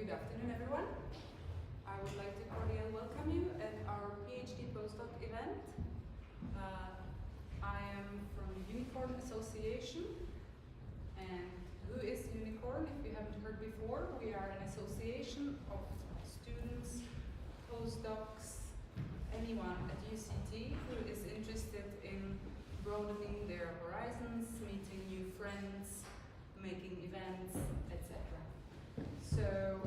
Good afternoon, everyone. I would like to cordially welcome you at our PhD postdoc event. I am from the Unicorn Association. And who is Unicorn? If you haven't heard before, we are an association of students, postdocs, anyone at UCT who is interested in broadening their horizons, meeting new friends, making events, etc. So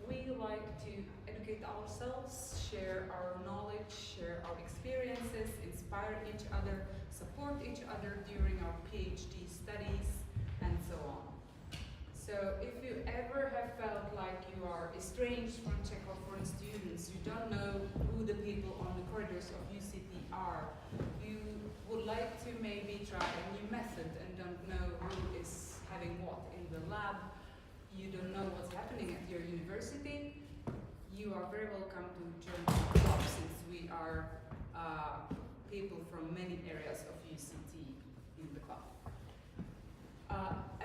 we like to educate ourselves, share our knowledge, share our experiences, inspire each other, support each other during our PhD studies, and so on. So if you ever have felt like you are estranged from Czechoslovakian foreign students, you don't know who the people on the corridors of UCT are, you would like to maybe try a new method and don't know who is having what in the lab, you don't know what's happening at your university, you are very welcome to join our club, since we are people from many areas of UCT in the club.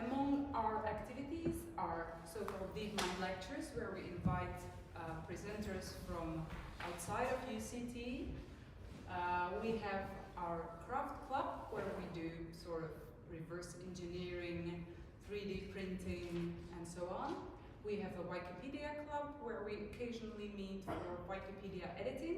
Among our activities are so-called deep mind lectures, where we invite presenters from outside of UCT. We have our craft club, where we do sort of reverse engineering, 3D printing, and so on. We have a Wikipedia club, where we occasionally meet for Wikipedia editing.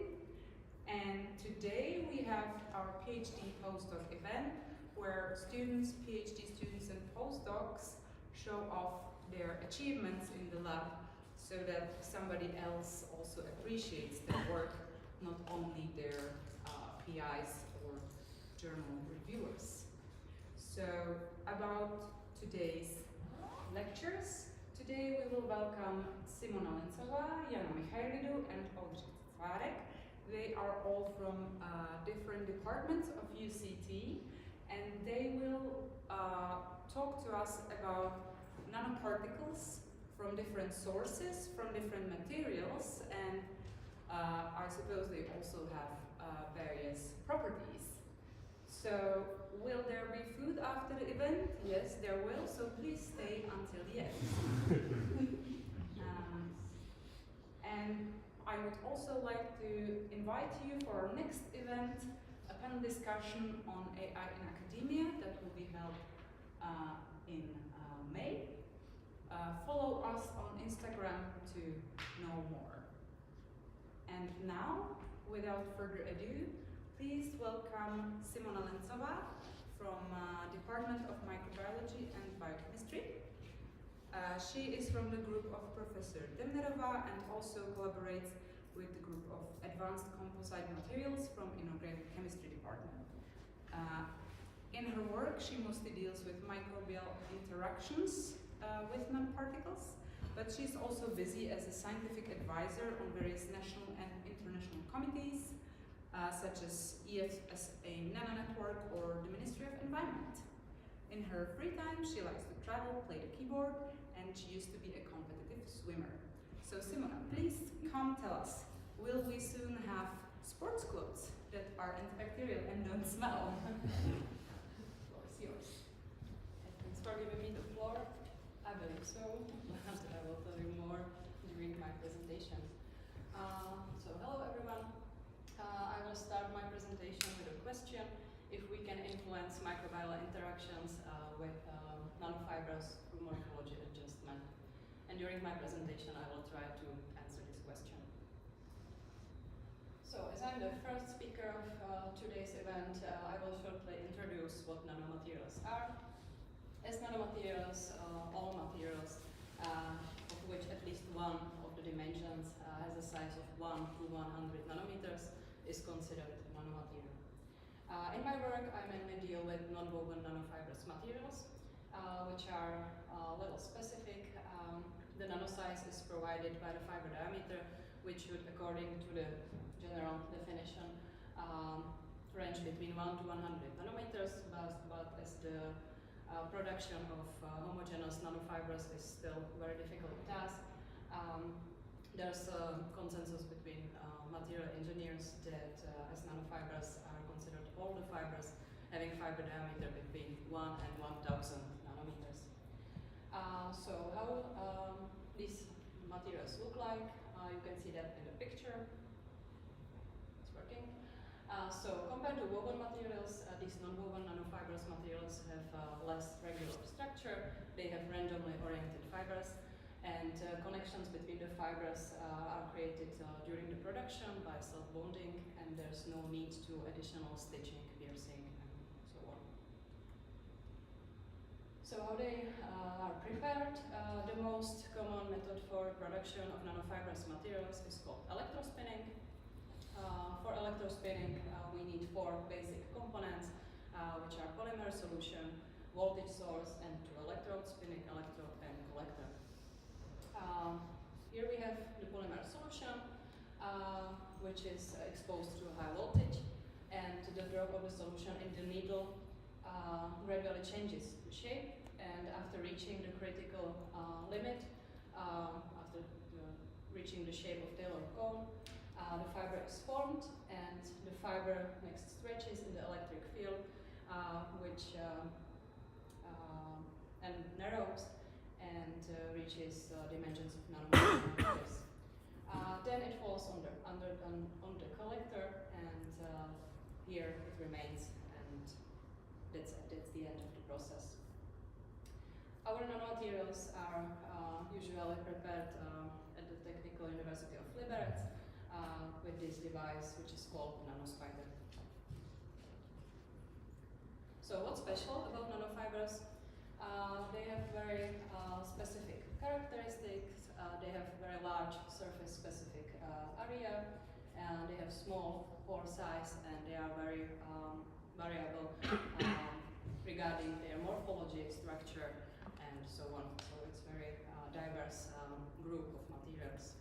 And today we have our PhD postdoc event, where students, PhD students and postdocs show off their achievements in the lab, so that somebody else also appreciates their work, not only their PIs or journal reviewers. So about today's lectures, today we will welcome Simona Lencová, Jana Michailidu and Oldřich Cicvárek. They are all from different departments of UCT, and they will talk to us about nanoparticles from different sources, from different materials, and I suppose they also have various properties. So, will there be food after the event? Yes, there will, so please stay until the end. And I would also like to invite you for our next event, a panel discussion on AI in academia that will be held in May. Follow us on Instagram to know more. And now, without further ado, please welcome Simona Lencová from Department of Microbiology and Biochemistry. She is from the group of Professor Demnerova and also collaborates with the group of Advanced Composite Materials from Inorganic Chemistry Department. In her work, she mostly deals with microbial interactions with nanoparticles, but she's also busy as a scientific advisor on various national and international committees, such as EFSA Nano Network or the Ministry of Environment. In her free time, she likes to travel, play the keyboard, and she used to be a competitive swimmer. So Simona, please come tell us, will we soon have sports clothes that are antibacterial and don't smell? The floor is yours. Thanks for giving me the floor. I believe so. I will tell you more during my presentation. So hello everyone. I will start my presentation with a question: if we can influence microbial interactions with nanofibers through morphology adjustment. And during my presentation, I will try to answer this question. So, as I'm the first speaker of today's event, I will shortly introduce what nanomaterials are. As nanomaterials, all materials, of which at least one of the dimensions has a size of 1 to 100 nanometers, is considered nanomaterial. In my work, I mainly deal with non-woven nanofibrous materials, which are a little specific. The nano size is provided by the fiber diameter, which would, according to the general definition, range between 1 to 100 nanometers, but as the production of homogeneous nanofibers is still a very difficult task, there's a consensus between material engineers that as nanofibers are considered all the fibers having fiber diameter between 1 and 1000 nanometers. So how these materials look like. You can see that in the picture. It's working. So compared to woven materials, these non-woven nanofibrous materials have less regular structure. They have randomly oriented fibers, and connections between the fibers are created during the production by self-bonding, and there's no need to additional stitching, piercing, and so on. So how they are prepared? The most common method for production of nanofibrous materials is called electrospinning. For electrospinning, we need 4 basic components, which are polymer solution, voltage source, and 2 electrodes, spinning electrode and collector. Here we have the polymer solution, which is exposed to high voltage, and the drop of the solution in the needle gradually changes the shape, and after reaching the critical limit, after reaching the shape of Taylor cone, the fiber is formed, and the fiber next stretches in the electric field, which and narrows and reaches dimensions of nanometers. Then it falls on the collector, and here it remains, and that's the end of the process. Our nanomaterials are usually prepared at the Technical University of Liberec with this device, which is called nanospider. So what's special about nanofibers? They have very specific characteristics. They have very large surface-specific area, and they have small pore size, and they are very variable regarding their morphology, structure, and so on. So it's a very diverse group of materials.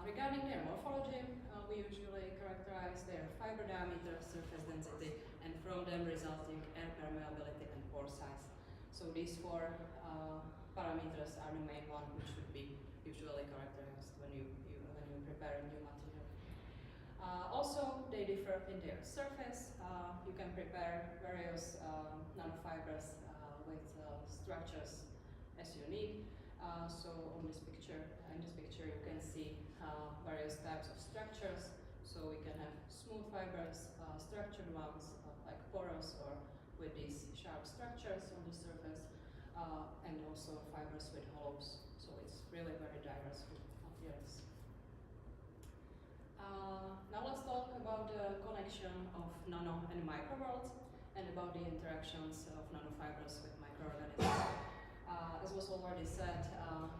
Regarding their morphology, we usually characterize their fiber diameter, surface density, and from them resulting air permeability and pore size. So these 4 parameters are the main one which should be usually characterized when you prepare a new material. Also, they differ in their surface. You can prepare various nanofibers with structures as you need. So in this picture you can see various types of structures. So we can have smooth fibers, structured ones like porous or with these sharp structures on the surface, and also fibers with hollows. So it's really very diverse with materials. Now let's talk about the connection of nano and micro worlds, and about the interactions of nanofibers with microorganisms. As was already said,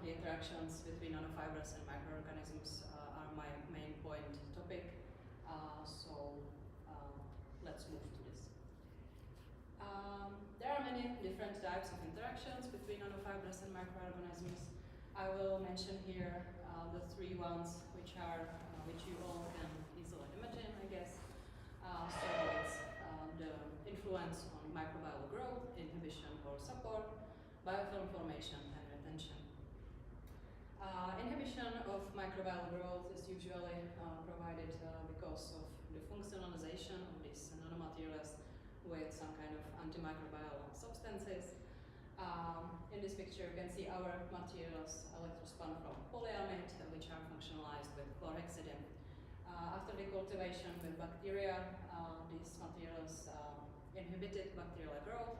the interactions between nanofibers and microorganisms are my main point topic. So let's move to this. There are many different types of interactions between nanofibers and microorganisms. I will mention here the 3 ones which you all can easily imagine, I guess. So it's the influence on microbial growth, inhibition or support, biofilm formation and retention. Inhibition of microbial growth is usually provided because of the functionalization of these nanomaterials with some kind of antimicrobial substances. In this picture you can see our materials electrospun from polyamide, which are functionalized with chlorhexidine. After the cultivation with bacteria, these materials inhibited bacterial growth,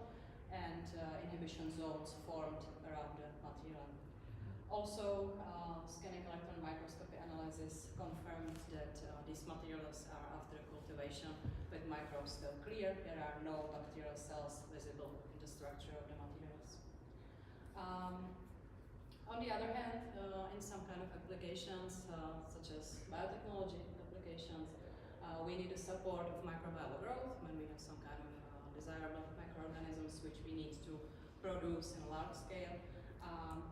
and inhibition zones formed around the material. Also, scanning electron microscopy analysis confirmed that these materials are, after cultivation with microbes, still clear. There are no bacterial cells visible in the structure of the materials. On the other hand, in some kind of applications, such as biotechnology applications, we need the support of microbial growth when we have some kind of desirable microorganisms which we need to produce in a large scale.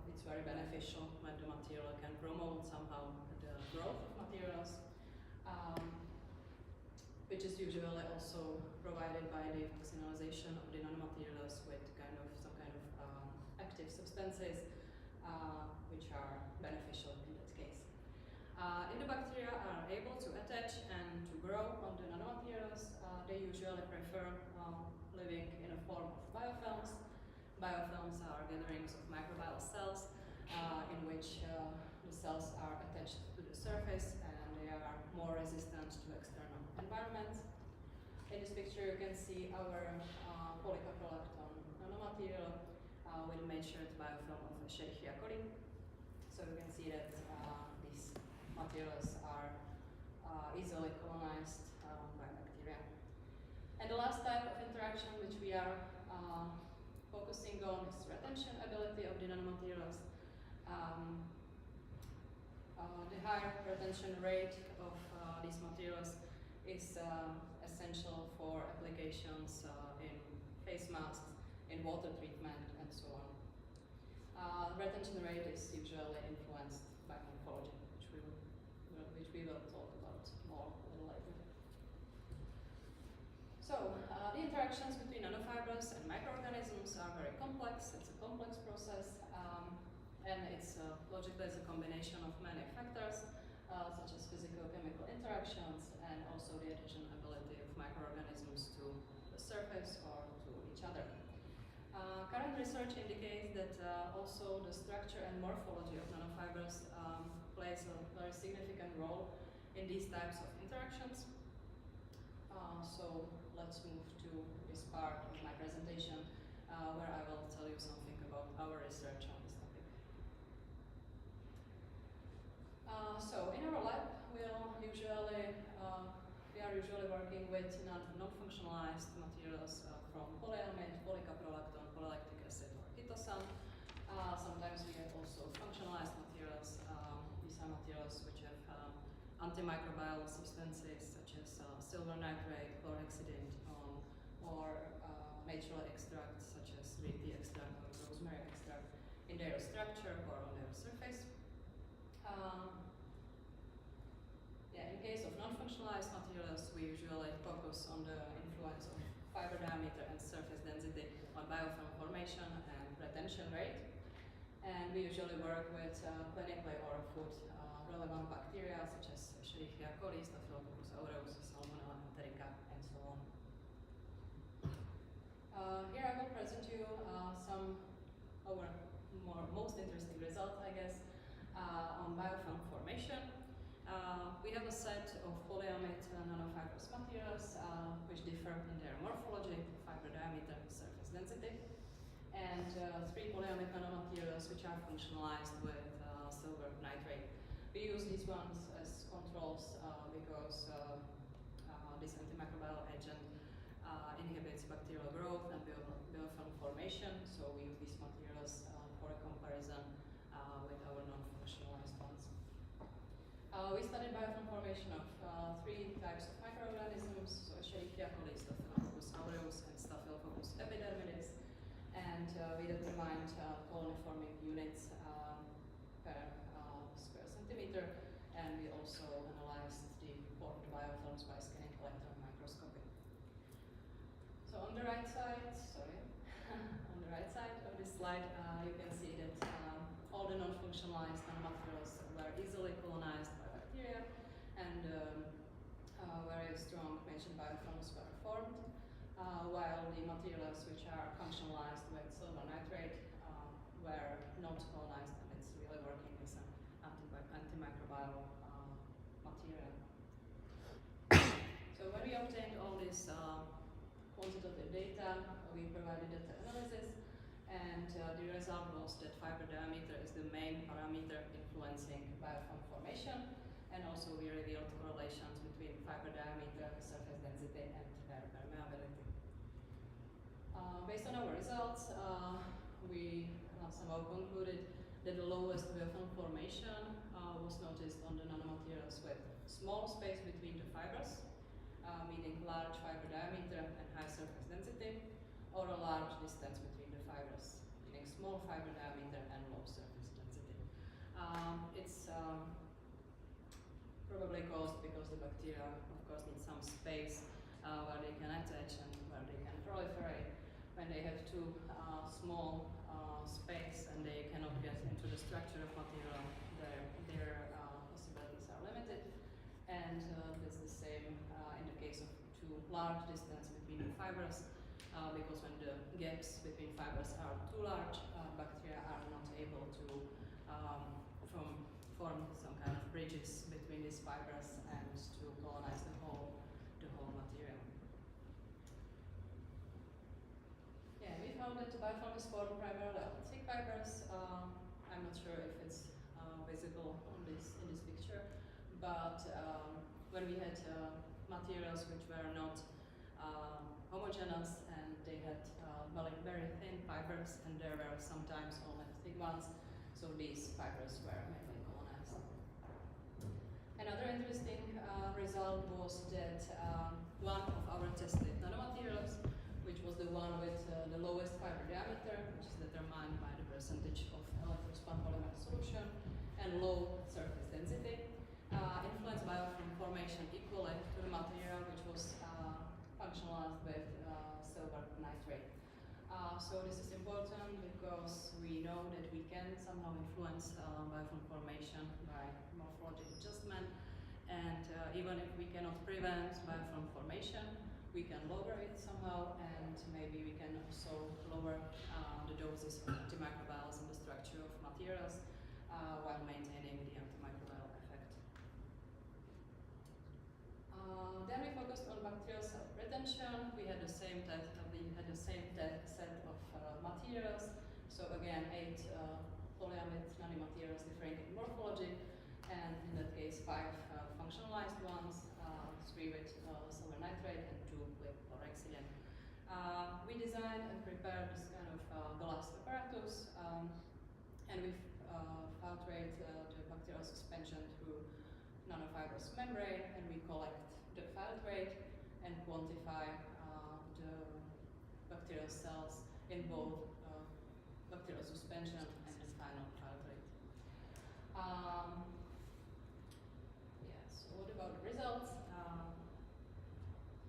It's very beneficial when the material can promote somehow the growth of materials, which is usually also provided by the functionalization of the nanomaterials with some kind of active substances which are beneficial in that case. If the bacteria are able to attach and to grow on the nanomaterials, they usually prefer living in a form of biofilms. Biofilms are gatherings of microbial cells in which cells are attached to the surface and they are more resistant to external environments. In this picture you can see our polycaprolacton nanomaterial with matured biofilm of Escherichia coli. So you can see that these materials are easily colonized by bacteria. And the last type of interaction which we are focusing on is retention ability of the nanomaterials. The high retention rate of these materials is essential for applications in face masks, in water treatment, and so on. Retention rate is usually influenced by morphology, which we will talk about more a little later. So, the interactions between nanofibers and microorganisms are very complex. It's a complex process, and it's logically a combination of many factors, such as physical-chemical interactions and also the adhesion ability of microorganisms to the surface or to each other. Current research indicates that also the structure and morphology of nanofibers plays a very significant role in these types of interactions. So let's move to this part of my presentation where I will tell you something about our research on this topic. So in our lab we are usually working with non-functionalized materials from polyamide, polycaprolacton, polylactic acid, or chitosan. Sometimes we have also functionalized materials. These are materials which have antimicrobial substances such as silver nitrate, chlorhexidine, or natural extracts such as green tea extract or rosemary extract in their structure or on their surface. In case of non-functionalized materials, we usually focus on the influence of fiber diameter and surface density on biofilm formation and retention rate. And we usually work with clinically or food relevant bacteria such as Escherichia coli, Staphylococcus aureus, Salmonella enterica, and so on. Here I will present you some of our most interesting results, I guess, on biofilm formation. We have a set of polyamide nanofibrous materials which differ in their morphology, fiber diameter, surface density, and 3 polyamide nanomaterials which are functionalized with silver nitrate. We use these ones as controls because this antimicrobial agent inhibits bacterial growth and biofilm formation, so we use these materials for a comparison with our non-functionalized ones. We studied biofilm formation of 3 types of microorganisms, so Escherichia coli, Staphylococcus aureus, and Staphylococcus epidermidis, and we determined colony-forming units per square centimeter, and we also analyzed the formed biofilms by scanning electron microscopy. So on the right side, on the right side of this slide, you can see that all the non-functionalized nanomaterials were easily colonized by bacteria, and very strong mentioned biofilms were formed, while the materials which are functionalized with silver nitrate were not colonized, and it's really working as an antimicrobial material. So when we obtained all this quantitative data, we provided data analysis, and the result was that fiber diameter is the main parameter influencing biofilm formation, and also we revealed correlations between fiber diameter, surface density, and air permeability. Based on our results, we somehow concluded that the lowest biofilm formation was noticed on the nanomaterials with small space between the fibers, meaning large fiber diameter and high surface density, or a large distance between the fibers, meaning small fiber diameter and low surface density. It's probably caused because the bacteria, of course, need some space where they can attach and where they can proliferate. When they have too small space and they cannot get into the structure of material, their possibilities are limited. And it's the same in the case of too large distance between the fibers, because when the gaps between fibers are too large, bacteria are not able to form some kind of bridges between these fibers and to colonize the whole material. Yeah, we found that the biofilm is formed primarily of thick fibers. I'm not sure if it's visible on in this picture, but when we had materials which were not homogeneous and they had very thin fibers, and there were sometimes only thick ones, so these fibers were mainly colonized. Another interesting result was that one of our tested nanomaterials, which was the one with the lowest fiber diameter, which is determined by the percentage of electrospun polymer solution, and low surface density, influenced biofilm formation equally to the material which was functionalized with silver nitrate. So this is important because we know that we can somehow influence biofilm formation by morphology adjustment, and even if we cannot prevent biofilm formation, we can lower it somehow, and maybe we can also lower the doses of antimicrobials in the structure of materials while maintaining the antimicrobial effect. Then we focused on bacterial cell retention. We had the same set of materials. So again, 8 polyamide nanomaterials differing in morphology, and in that case 5 functionalized ones, 3 with silver nitrate and 2 with chlorhexidine. We designed and prepared this kind of glass apparatus, and we filtrate the bacterial suspension through nanofibrous membrane, and we collect the filtrate and quantify the bacterial cells in both bacterial suspension and the final filtrate. So what about the results?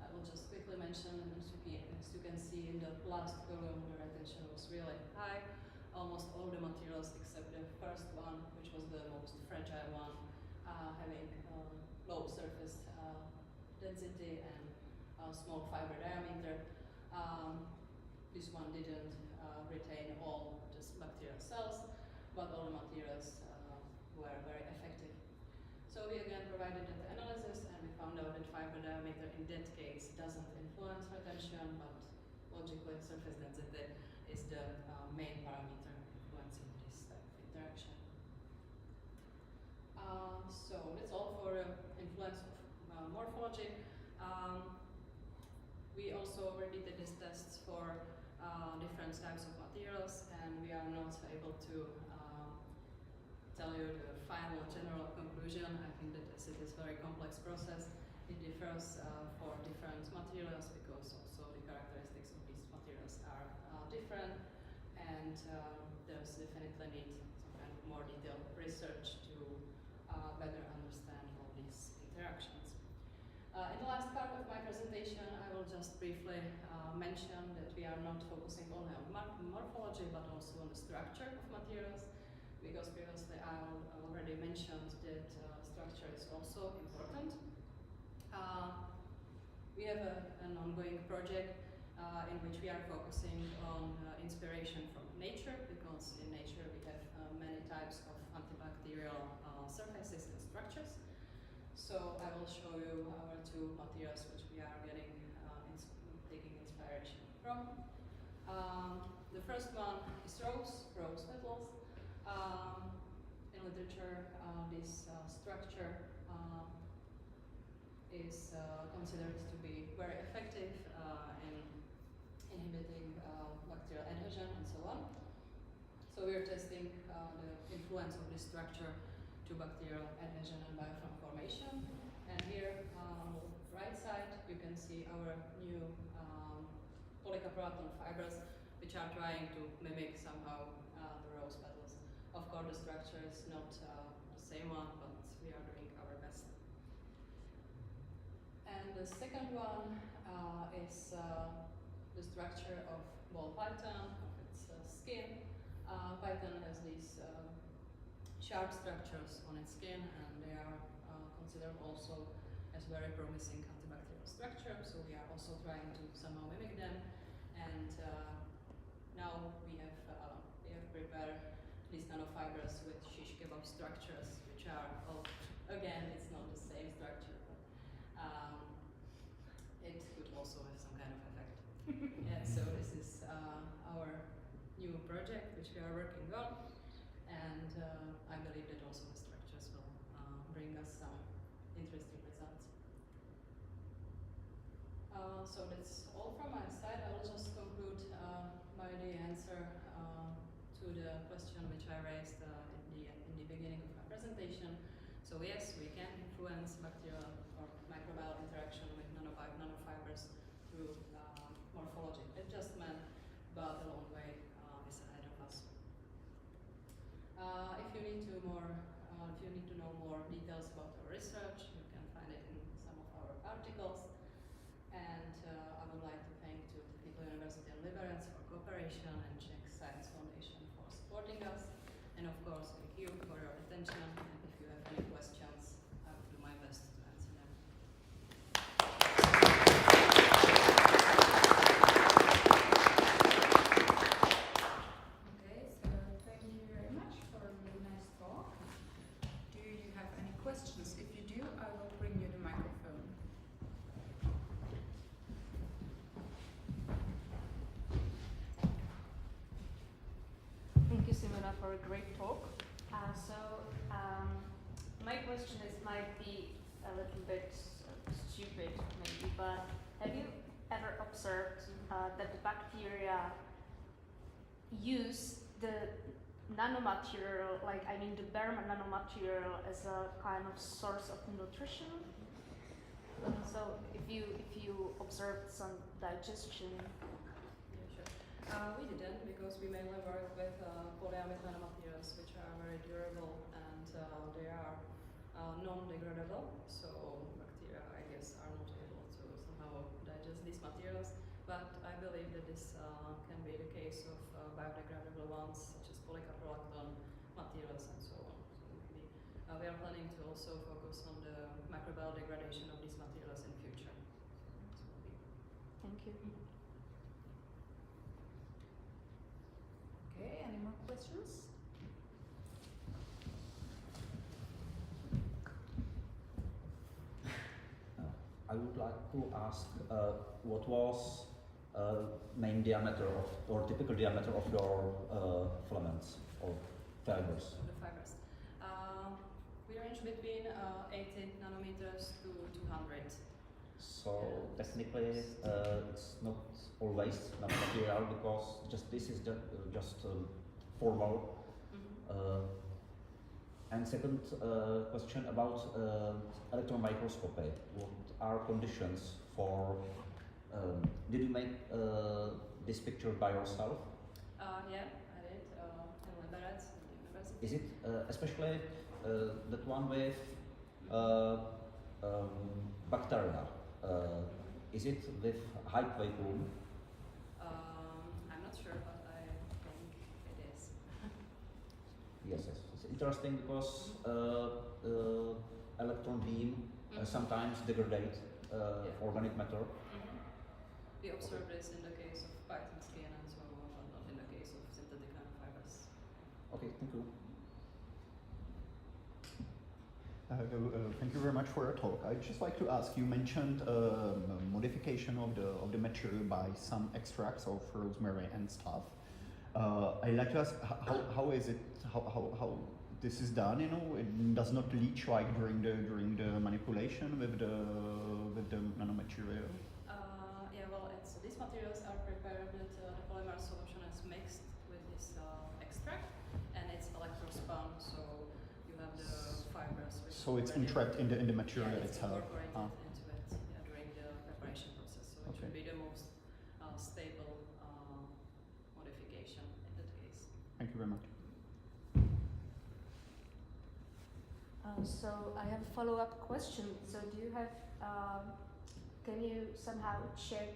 I will just quickly mention, as you can see in the last column, the retention was really high. Almost all the materials except the first one, which was the most fragile one, having low surface density and small fiber diameter. This one didn't retain all the bacterial cells, but all the materials were very effective. So we again provided that analysis, and we found out that fiber diameter in that case doesn't influence retention, but logically surface density is the main parameter influencing this type of interaction. So that's all for influence of morphology. We also repeated these tests for different types of materials, and we are not able to tell you the final general conclusion. I think that as it is a very complex process, it differs for different materials because also the characteristics of these materials are different, and there's definitely need some kind of more detailed research to better understand all these interactions. In the last part of my presentation, I will just briefly mention that we are not focusing only on morphology, but also on the structure of materials, because previously I already mentioned that structure is also important. We have an ongoing project in which we are focusing on inspiration from nature, because in nature we have many types of antibacterial surfaces and structures. So I will show you our 2 materials which we are taking inspiration from. The first one is rose petals. In literature, this structure is considered to be very effective in inhibiting bacterial adhesion and so on. So we are testing the influence of this structure to bacterial adhesion and biofilm formation. And here on the right side, you can see our new polycaproaton fibers, which are trying to mimic somehow the rose petals. Of course, the structure is not the same one, but we are doing our best. And the second one is the structure of ball python, of its skin. Python has these sharp structures on its skin, and they are considered also as very promising antibacterial structure. So we are also trying to somehow mimic them. And now we have prepared these nanofibers with shish kebab structures, which which are, again, it's not the same structure, but it could also have some kind of effect. Yeah, so this is our new project which we are working on, and I believe that also the structures will bring us some interesting results. So that's all from my side. I will just conclude by the answer to the question which I raised in the beginning of my presentation. So yes, we can influence bacterial or microbial interaction with nanofibers through morphology adjustment, but a long way is ahead of us. If you need to know more details about our research, you can find it in some of our articles. And I would like to thank the Technical University of Liberec for cooperation and Czech Science Foundation for supporting us. And of course, thank you for your attention. And if you have any questions, I will do my best to answer them. Okay, so thank you very much for a really nice talk. Do you have any questions? If you do, I will bring you the microphone. Thank you, Simona, for a great talk. My question might be a little bit stupid, maybe, but have you ever observed that the bacteria use the nanomaterial, the bare nanomaterial, as a kind of source of nutrition? So if you observed some digestion. We didn't, because we mainly work with polyamide nanomaterials, which are very durable, and they are non-degradable, so bacteria, I guess, are not able to somehow digest these materials. But I believe that this can be the case of biodegradable ones, such as polycaprolactone materials and so on. So we are planning to also focus on the microbial degradation of these materials in future. Thank you. Okay, any more questions? I would like to ask what was main diameter or typical diameter of your filaments or fibers? Of the fibers. We range between 80 nanometers to 200. So technically it's not always nanomaterial, because this is just formal. And second question about electron microscopy. What are conditions for? Did you make this picture by yourself? Yeah, I did in Liberec, in the university. Is it especially that one with bacteria? Is it with high vacuum? I'm not sure, but I think it is. Yes. It's interesting because electron beam sometimes degrade organic matter. We observe this in the case of python skin and so on, but not in the case of synthetic nanofibers. Okay, thank you. Thank you very much for your talk. I'd just like to ask, you mentioned modification of the material by some extracts of rosemary and stuff. I'd like to ask how is it, how this is done? It does not leach like during the manipulation with the nanomaterial. Yeah, well, these materials are prepared with the polymer solution is mixed with this extract, and it's electrospun, so you have the fibers. So it's entrapped in the material itself. Incorporated into it during the preparation process, so it should be the most stable modification in that case. Thank you very much. So I have a follow-up question. So do you have, can you somehow check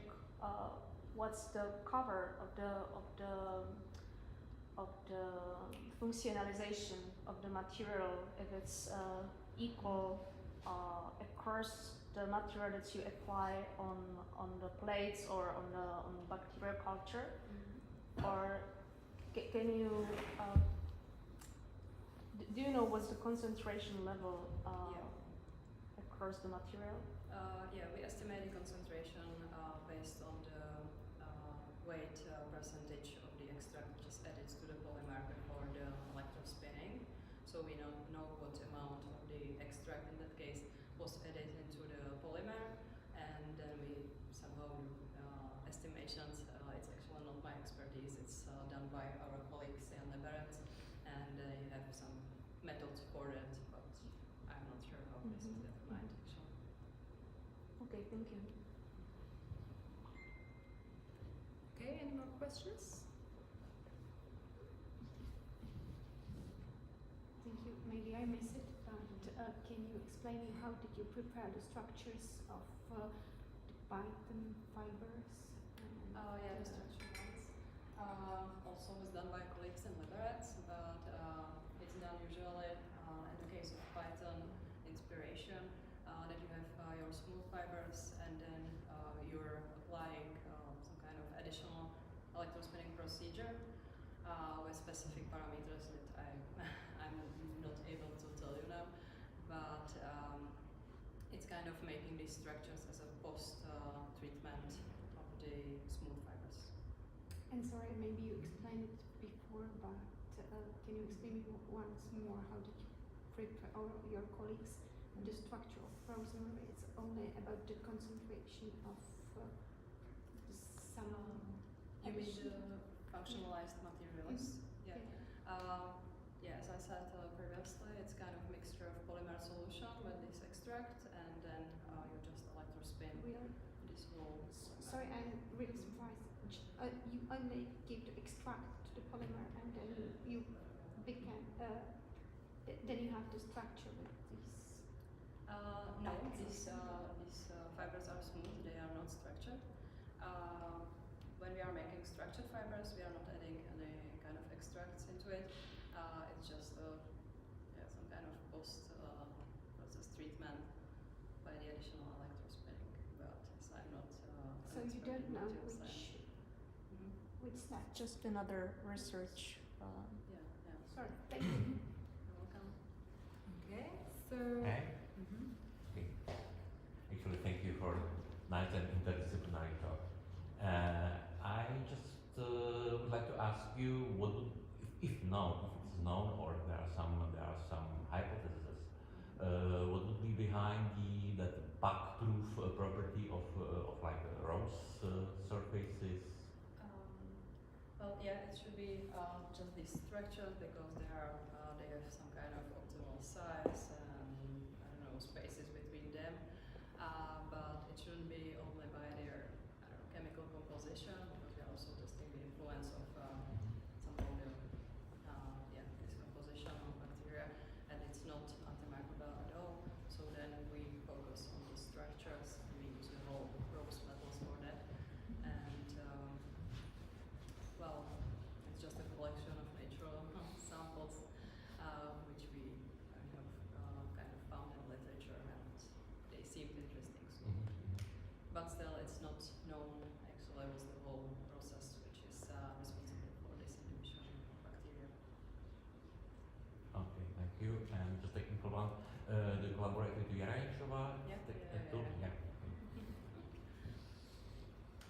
what's the cover of the functionalization of the material, if it's equal across the material that you apply on the plates or on the bacterial culture, or can you Do you know what's the concentration level Yeah. across the material? Yeah, we estimate the concentration based on the weight percentage of the extract which is added to the polymer before the electrospinning. So we don't know what amount of the extract in that case was added into the polymer, and then we somehow estimations. It's actually not my expertise. It's done by our colleagues in Lebaret, and you have some methods for it, but I'm not sure how this is defined actually. Okay, thank you. Okay, any more questions? Thank you. Maybe I missed it, but can you explain me how did you prepare the structures of the biofilm fibers? Yeah, the structure ones. Also was done by colleagues in Lebaret, but it's done usually in the case of Python inspiration that you have your smooth fibers and then you're applying some kind of additional electrospinning procedure with specific parameters that I'm not able to tell you now, but it's kind of making these structures as a post-treatment of the smooth fibers. And sorry, maybe you explained it before, but can you explain me once more how did you prepare, or your colleagues, the structure of frozen ware? It's only about the concentration of some. You mean the functionalized materials? Yeah. Yeah, as I said previously, it's kind of mixture of polymer solution with this extract, and then you just electrospin Really? this whole. Sorry, I'm really surprised. You only give the extract to the polymer, and then you become. Then you have the structure with these. No, these fibers are smooth. They are not structured. When we are making structured fibers, we are not adding any kind of extracts into it. It's just yeah, some kind of post-process treatment by the additional electrospinning. But as I'm not. So you don't know which. Which step? Just another research. Yeah. Sorry, thank you. You're welcome. Okay, so. Hey? Okay. Actually, thank you for nice and interdisciplinary talk. I just would like to ask you, what would, if it's known, or there are some hypotheses, what would be behind that pack-proof property of like rose surfaces? Well, yeah, it should be just this structure because they have some kind of optimal size and I don't know spaces between them. But it shouldn't be only by their chemical composition because we are also testing the influence of some of the this composition of bacteria, and it's not antimicrobial at all. So then we focus on the structures and we use the whole rose metals for that. And well, it's just a collection of natural samples which we have kind of found in literature, and they seemed interesting. So. But still, it's not known actually was the whole process which is responsible for this inhibition of bacteria. Okay, thank you. And just technical one, do you collaborate with Jana Michailidu? Yeah.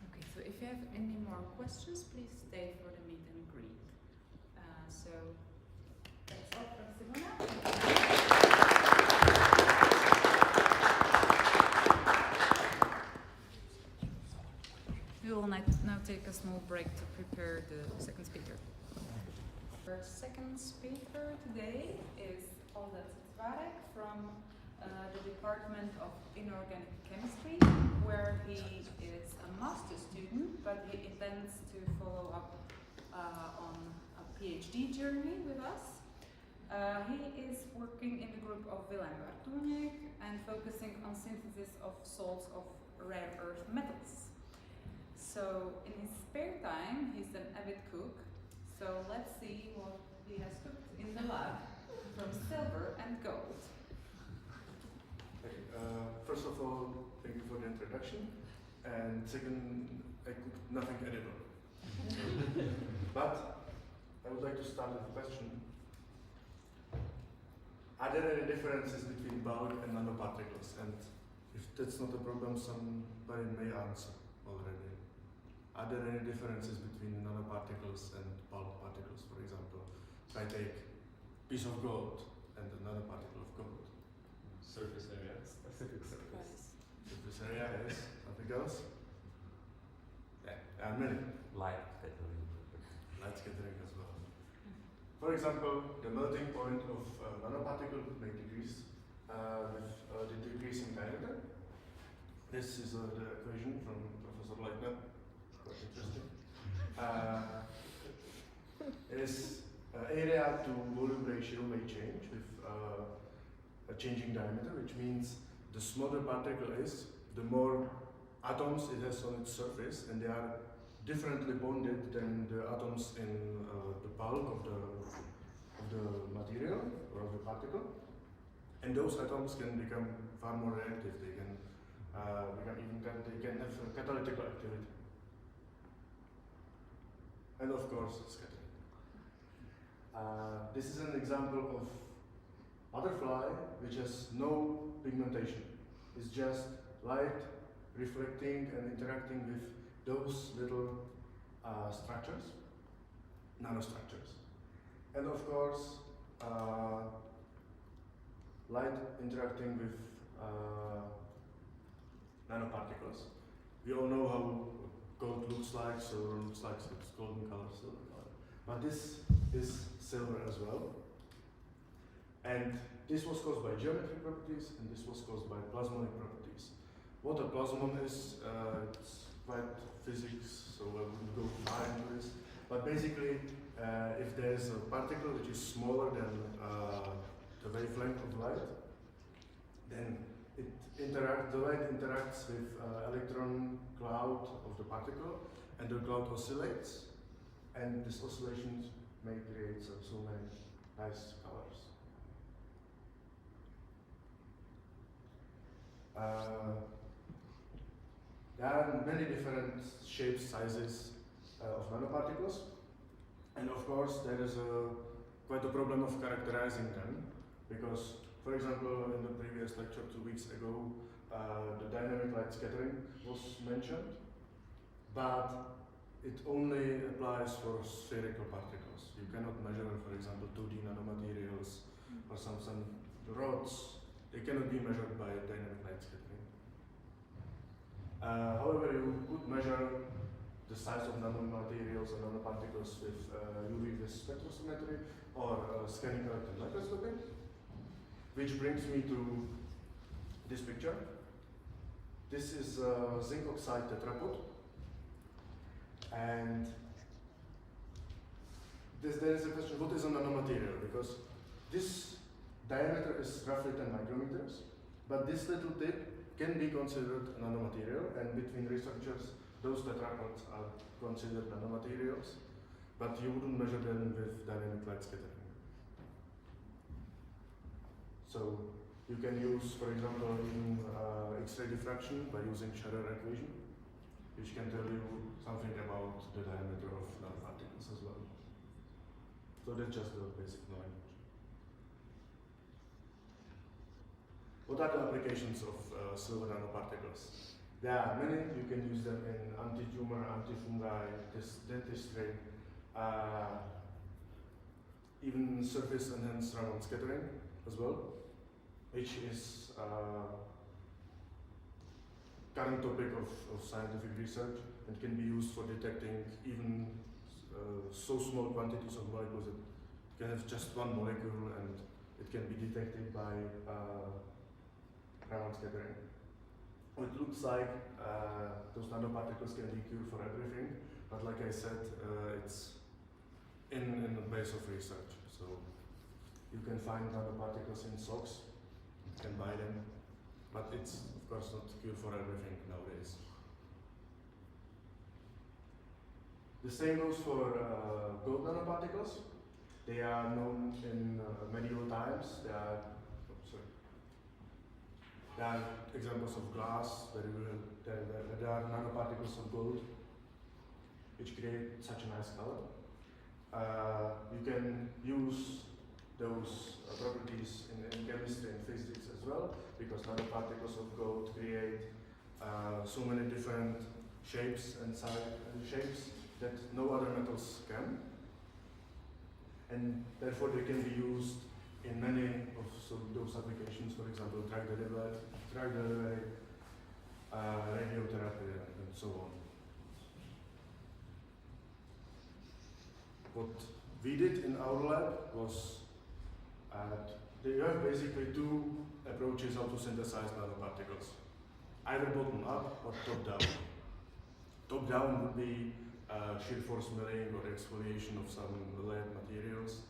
Okay, so if you have any more questions, please stay for the meet and greet. So that's all from Simona. We will now take a small break to prepare the second speaker. Our second speaker today is Oldřich Cicvárek from the Department of Inorganic Chemistry, where he is a master's student, but he intends to follow up on a PhD journey with us. He is working in the group of Willem Bartoniek and focusing on synthesis of salts of rare earth metals. So in his spare time, he's an avid cook. So let's see what he has cooked in the lab from silver and gold. First of all, thank you for the introduction. And second, I cooked nothing edible. But I would like to start with a question. are there any differences between bulk and nanoparticles? And if that's not a problem, somebody may answer already. Are there any differences between nanoparticles and bulk particles? For example, if I take a piece of gold and another particle of gold. Surface area, specific surface. Surface area is something else? Yeah, there are many. Light scattering. Light scattering as well. For example, the melting point of nanoparticle may decrease with the decreasing diameter. This is the equation from Professor Leitner. Quite interesting. Is area to volume ratio may change with a changing diameter, which means the smaller particle is, the more atoms it has on its surface, and they are differently bonded than the atoms in the bulk of the material or of the particle. And those atoms can become far more reactive. They can they can have catalytic activity. And of course, scattering. This is an example of butterfly which has no pigmentation. It's just light reflecting and interacting with those little structures, nanostructures. And of course, light interacting with nanoparticles. We all know how gold looks like, silver looks like, so it's golden color, silver color. But this is silver as well. And this was caused by geometric properties, and this was caused by plasmonic properties. What a plasmon is, it's quite physics, so I wouldn't go far into this. But basically, if there's a particle which is smaller than the wavelength of light, then the light interacts with electron cloud of the particle, and the cloud oscillates, and these oscillations may create so many nice colors. There are many different shapes, sizes of nanoparticles, and of course there is quite a problem of characterizing them, because, for example, in the previous lecture 2 weeks ago, the dynamic light scattering was mentioned, but it only applies for spherical particles. You cannot measure, for example, 2D nanomaterials or some rods. They cannot be measured by dynamic light scattering. However, you could measure the size of nanomaterials and nanoparticles with UV spectrophotometry or scanning electron microscopy, which brings me to this picture. This is zinc oxide tetrapod, and there is a question: what is a nanomaterial? Because this diameter is roughly 10 micrometers, but this little tip can be considered a nanomaterial, and between researchers, those tetrapods are considered nanomaterials, but you wouldn't measure them with dynamic light scattering. So you can use, for example, in X-ray diffraction by using Scherer equation, which can tell you something about the diameter of nanoparticles as well. So that's just the basic knowledge. What are the applications of silver nanoparticles? There are many. You can use them in anti-tumor, anti-fungi, dentistry, even surface-enhanced Raman scattering as well, which is current topic of scientific research and can be used for detecting even so small quantities of molecules. It can have just one molecule and it can be detected by Raman scattering. It looks like those nanoparticles can be cured for everything, but like I said, it's in the base of research. So you can find nanoparticles in socks, you can buy them, but it's of course not cure for everything nowadays. The same goes for gold nanoparticles. They are known in medieval times. There are examples of glass where there are nanoparticles of gold which create such a nice color. You can use those properties in chemistry and physics as well, because nanoparticles of gold create so many different shapes and shapes that no other metals can, and therefore they can be used in many of those applications. For example, drug delivery, radiotherapy, and so on. What we did in our lab was you have basically two approaches how to synthesize nanoparticles, either bottom up or top down. Top down would be shear force milling or exfoliation of some lab materials.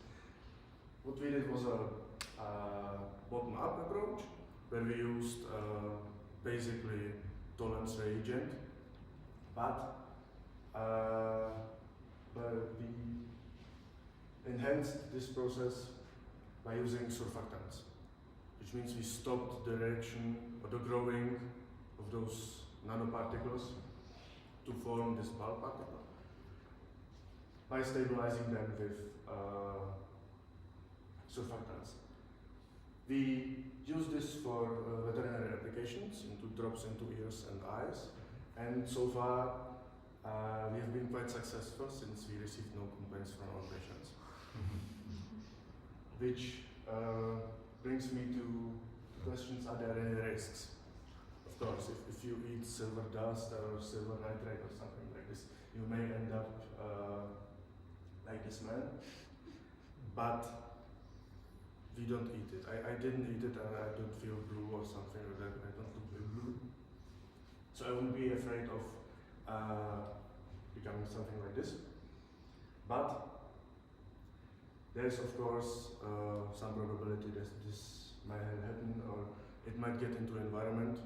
What we did was a bottom up approach where we used basically tolerance reagent, but we enhanced this process by using surfactants, which means we stopped the reaction or the growing of those nanoparticles to form this bulk particle by stabilizing them with surfactants. We use this for veterinary applications, into drops into ears and eyes, and so far we have been quite successful since we received no complaints from our patients. Which brings me to questions: are there any risks? Of course, if you eat silver dust or silver nitrate or something like this, you may end up like this man. But we don't eat it. I didn't eat it, and I don't feel blue or something like that. I don't look blue. So I wouldn't be afraid of becoming something like this. But there is, of course, some probability that this might have happened, or it might get into environment.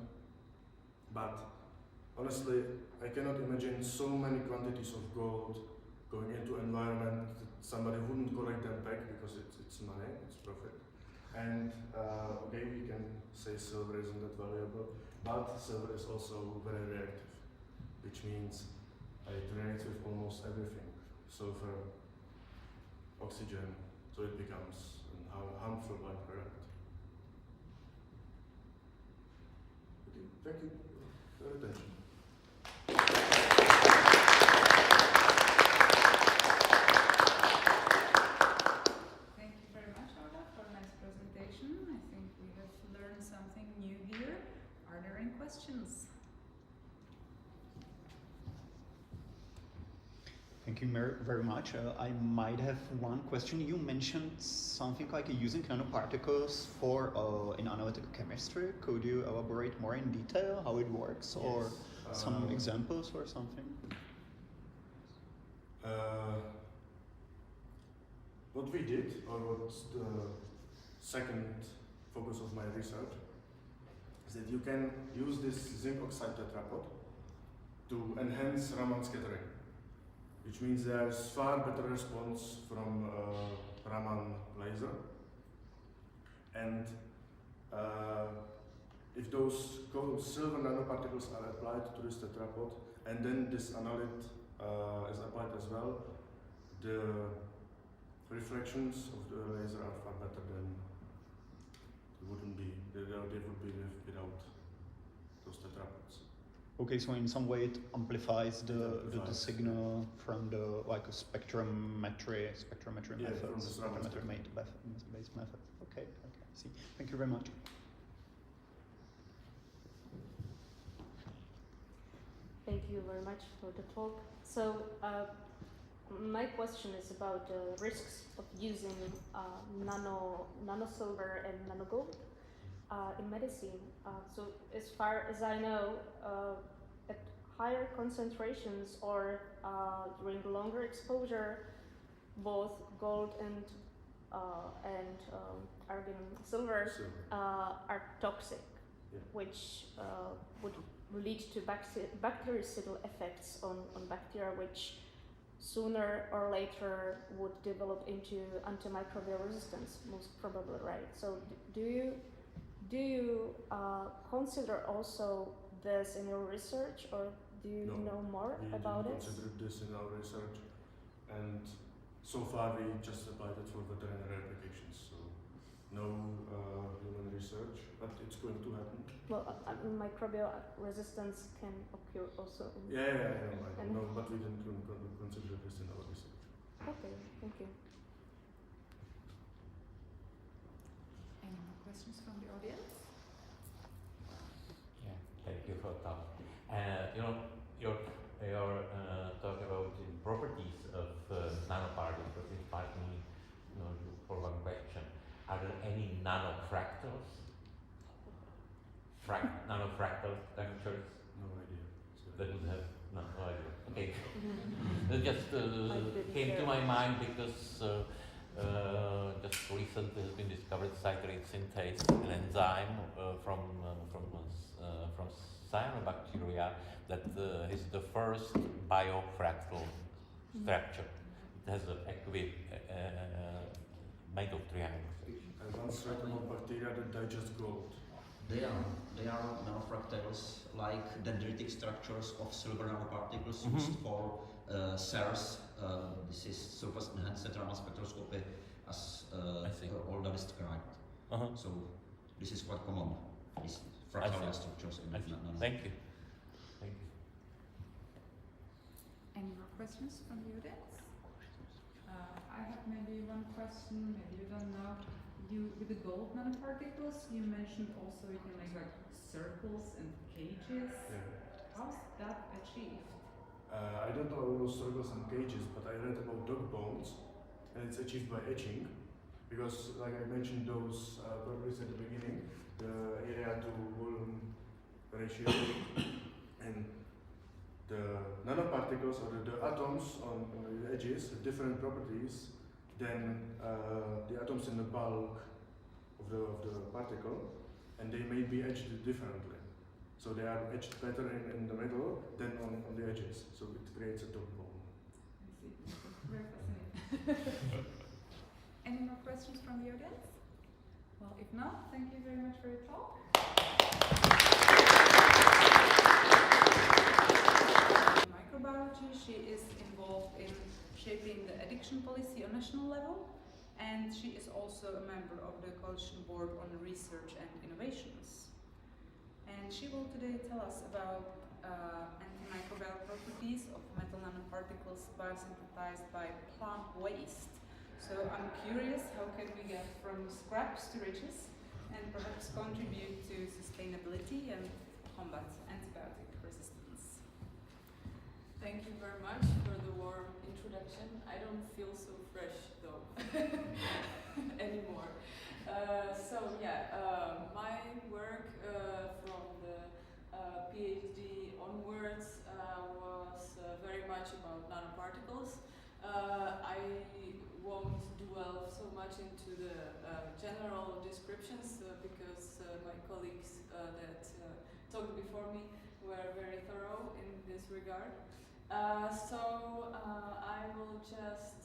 But honestly, I cannot imagine so many quantities of gold going into environment that somebody wouldn't collect them back because it's money, it's profit. And okay, we can say silver isn't that valuable, but silver is also very reactive, which means it reacts with almost everything. Sulfur, oxygen, so it becomes a harmful byproduct. Okay, thank you for your attention. Thank you very much, Ola, for a nice presentation. I think we have learned something new here. Are there any questions? Thank you very much. I might have one question. You mentioned something like using nanoparticles for in analytical chemistry. Could you elaborate more in detail how it works, yes, or some examples or something? What we did, or what's the second focus of my research, is that you can use this zinc oxide tetrapod to enhance Raman scattering, which means there's far better response from Raman laser. And if those silver nanoparticles are applied to this tetrapod, and then this analyte is applied as well, the reflections of the laser are far better than they would be without those tetrapods. Okay, so in some way it amplifies the signal from the spectrometry methods, spectrometry-based method. Okay, I see. Thank you very much. Thank you very much for the talk. So my question is about the risks of using nanosilver and nanogold in medicine. So as far as I know, at higher concentrations or during longer exposure, both gold and argon silver are toxic, yeah, which would lead to bactericidal effects on bacteria, which sooner or later would develop into antimicrobial resistance, most probably, right? So do you consider also this in your research, or do you know more about it? We considered this in our research, and so far we just applied it for veterinary applications, so no human research, but it's going to happen. Well, microbial resistance can occur also in... Yeah, I know, but we didn't consider this in our research. Okay, thank you. Any more questions from the audience? Yeah, thank you for talk. Your talk about the properties of nanoparticles inspired me for one question. Are there any nanofractals? Nanofractal structures? No idea. That would have no idea. Okay. It just came to my mind because just recently has been discovered citrate synthase, an enzyme from cyanobacteria that is the first biofractal structure. It has made of triangles. I once read about bacteria that digest gold. They are nanofractals, like dendritic structures of silver nanoparticles used for SERS. This is surface enhanced thermal spectroscopy, as Olga described. So this is quite common. These fractal structures in nano. Thank you. Thank you. Any more questions from the audience? I have maybe one question, maybe you don't know. With the gold nanoparticles, you mentioned also you can make like circles and cages. Yeah. How's that achieved? I don't know all those circles and cages, but I read about dog bones, and it's achieved by etching, because like I mentioned those properties at the beginning, the area to volume ratio, and the nanoparticles or the atoms on the edges have different properties than the atoms in the bulk of the particle, and they may be etched differently. So they are etched better in the middle than on the edges. So it creates a dog bone. I see. Very fascinating. Any more questions from the audience? Well, if not, thank you very much for your talk. Microbiology, she is involved in shaping the addiction policy on national level, and she is also a member of the Coalition Board on Research and Innovations. And she will today tell us about antimicrobial properties of metal nanoparticles biosynthesized by plant waste. So I'm curious, how can we get from scraps to riches and perhaps contribute to sustainability and combat antibiotic resistance? Thank you very much for the warm introduction. I don't feel so fresh though anymore. My work from the PhD onwards was very much about nanoparticles. I won't dwell so much into the general descriptions because my colleagues that talked before me were very thorough in this regard. I will just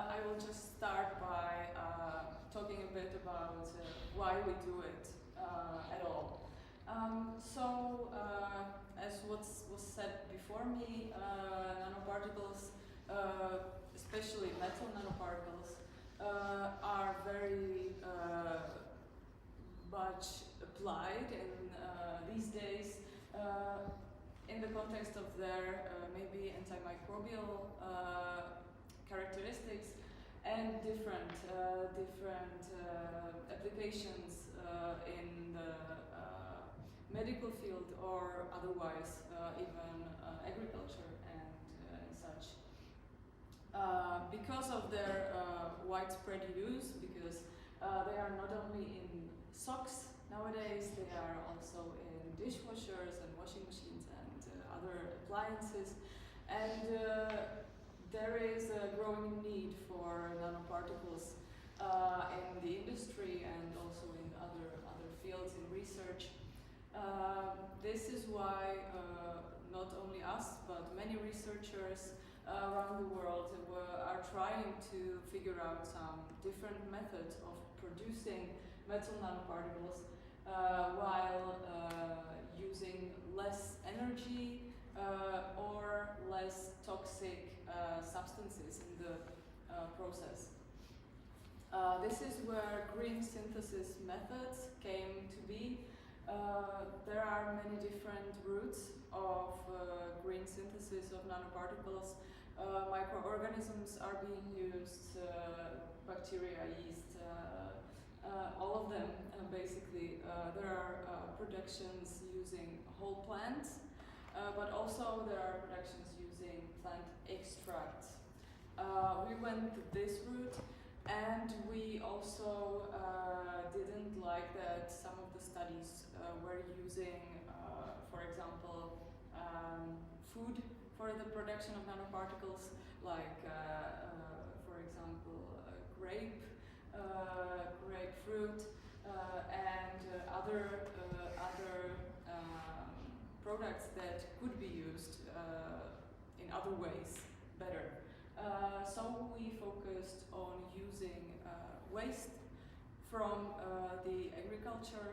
I will just start by talking a bit about why we do it at all. As was said before me, nanoparticles, especially metal nanoparticles, are very much applied in these days in the context of their maybe antimicrobial characteristics and different applications in the medical field or otherwise, even agriculture and such. Because of their widespread use, because they are not only in socks nowadays, they are also in dishwashers and washing machines and other appliances. And there is a growing need for nanoparticles in the industry and also in other fields in research. This is why not only us, but many researchers around the world are trying to figure out some different methods of producing metal nanoparticles while using less energy or less toxic substances in the process. This is where green synthesis methods came to be. There are many different routes of green synthesis of nanoparticles. Microorganisms are being used, bacteria, yeast, all of them basically. There are productions using whole plants, but also there are productions using plant extracts. We went this route, and we also didn't like that some of the studies were using, for example, food for the production of nanoparticles, like, for example, grapefruit, and other products that could be used in other ways better. So we focused on using waste from the agriculture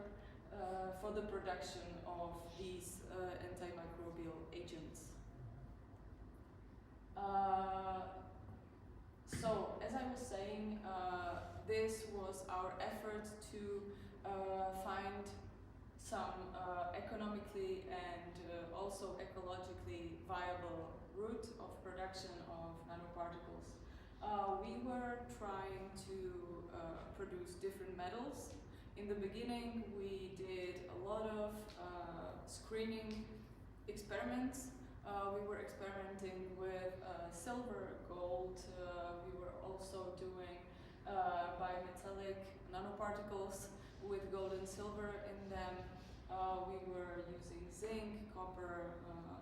for the production of these antimicrobial agents. So, as I was saying, this was our effort to find some economically and also ecologically viable route of production of nanoparticles. We were trying to produce different metals. In the beginning, we did a lot of screening experiments. We were experimenting with silver, gold. We were also doing bimetallic nanoparticles with gold and silver in them. We were using zinc, copper,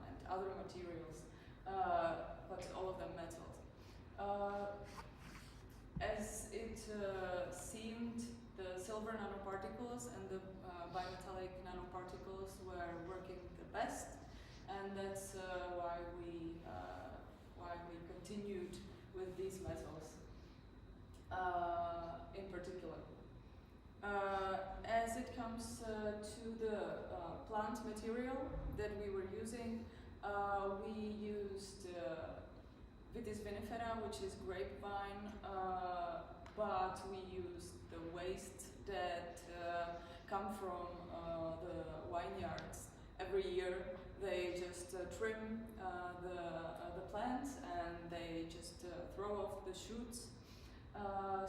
and other materials, but all of them metals. As it seemed, the silver nanoparticles and the bimetallic nanoparticles were working the best, and that's why we continued with these metals in particular. As it comes to the plant material that we were using, we used Vitis vinifera, which is grapevine, but we used the waste that come from the vineyards. Every year they just trim the plants and they just throw off the shoots.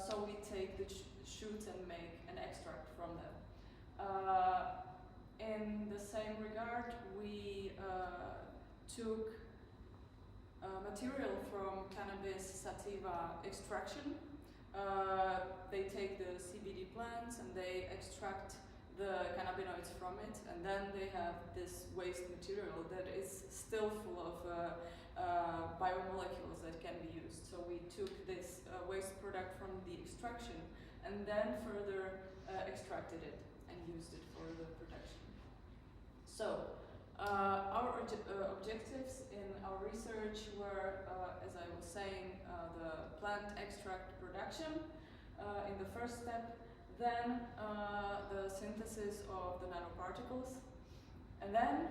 So we take the shoots and make an extract from them. In the same regard, we took material from cannabis sativa extraction. They take the CBD plants and they extract the cannabinoids from it, and then they have this waste material that is still full of biomolecules that can be used. So we took this waste product from the extraction and then further extracted it and used it for the production. So our objectives in our research were, as I was saying, the plant extract production in the first step, then the synthesis of the nanoparticles, and then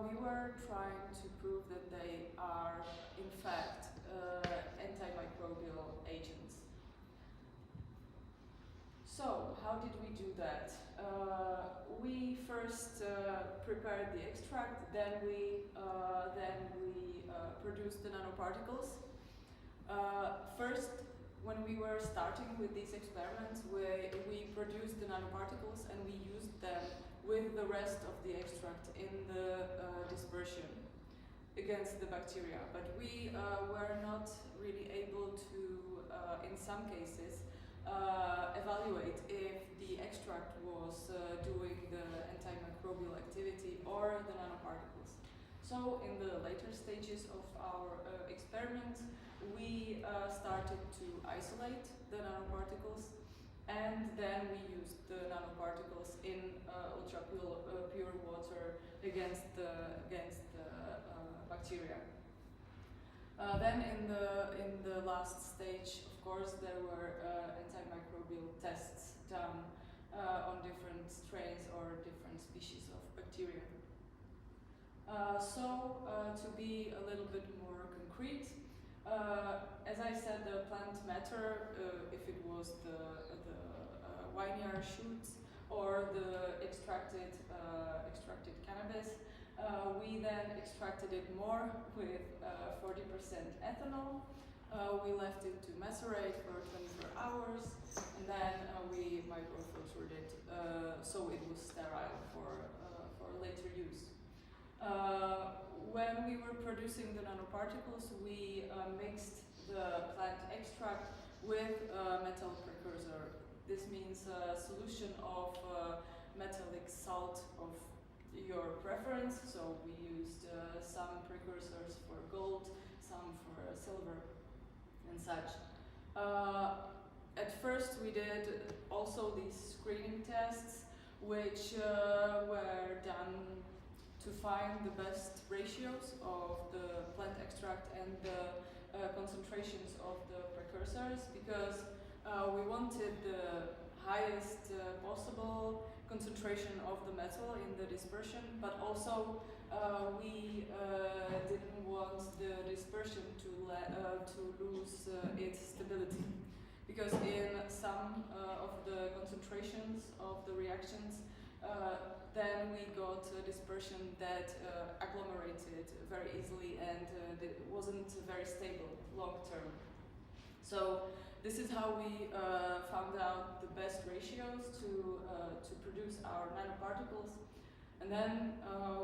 we were trying to prove that they are in fact antimicrobial agents. So how did we do that? We first prepared the extract, then we produced the nanoparticles. First, when we were starting with these experiments, we produced the nanoparticles and we used them with the rest of the extract in the dispersion against the bacteria. But we were not really able to, in some cases, evaluate if the extract was doing the antimicrobial activity or So in the later stages of our experiment, we started to isolate the nanoparticles, and then we used the nanoparticles in ultra pure water against the bacteria. Then in the last stage, of course, there were antimicrobial tests done on different strains or different species of bacteria. To be a little bit more concrete, as I said, the plant matter, if it was the vineyard shoots or the extracted cannabis, we then extracted it more with 40% ethanol. We left it to macerate for 24 hours, and then we microfiltered it so it was sterile for later use. When we were producing the nanoparticles, we mixed the plant extract with a metal precursor. This means a solution of metallic salt of your preference. So we used some precursors for gold, some for silver and such. At first we did also these screening tests, which were done to find the best ratios of the plant extract and the concentrations of the precursors, because we wanted the highest possible concentration of the metal in the dispersion, but also we didn't want the dispersion to lose its stability, because in some of the concentrations of the reactions then we got a dispersion that agglomerated very easily and it wasn't very stable long term. So this is how we found out the best ratios to produce our nanoparticles. And then